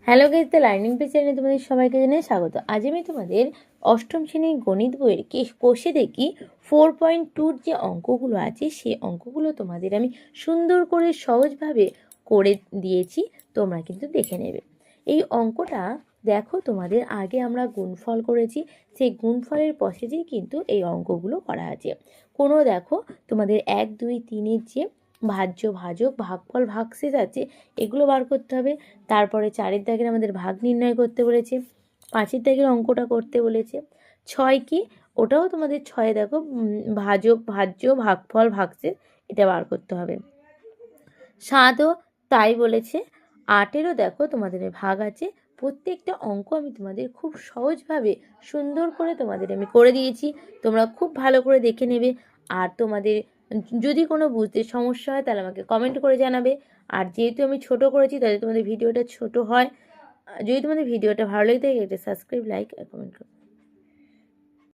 Hello guys, the learning page চ্যানেলে তোমাদের সবাইকে জানাই স্বাগত। আজ আমি তোমাদের অষ্টম শ্রেণীর গণিত বইয়ের কোষে দেখি 4.2 যে অঙ্কগুলো আছে সেই অঙ্কগুলো তোমাদের আমি সুন্দর করে সহজভাবে করে দিয়েছি, তোমরা কিন্তু দেখে নেবে। এই অঙ্কটা দেখো, তোমাদের আগে আমরা গুণফল করেছি, সেই গুণফলের প্রসেসেই কিন্তু এই অঙ্কগুলো করা আছে। কোনো দেখো তোমাদের 1, 2, 3-এর যে ভাজ্য, ভাজক, ভাগফল, ভাগশেষ আছে, এগুলো বার করতে হবে। তারপরে 4-এর দাগের আমাদের ভাগ নির্ণয় করতে বলেছে, 5-এর দাগের অঙ্কটা করতে বলেছে। 6 কি, ওটাও তোমাদের 6-এ দেখো ভাজক, ভাজ্য, ভাগফল, ভাগশেষ, এটা বার করতে হবে। 7ও তাই বলেছে। 8-এরও দেখো তোমাদের ভাগ আছে। প্রত্যেকটা অঙ্ক আমি তোমাদের খুব সহজভাবে সুন্দর করে তোমাদের আমি করে দিয়েছি, তোমরা খুব ভালো করে দেখে নেবে। আর তোমাদের যদি কোনো বুঝতে সমস্যা হয় তাহলে আমাকে কমেন্ট করে জানাবে। আর যেহেতু আমি ছোট করেছি তাহলে তোমাদের ভিডিওটা ছোট হয়। যদি তোমাদের ভিডিওটা ভালো লাগে থাকে একটা সাবস্ক্রাইব, লাইক আর কমেন্ট করো।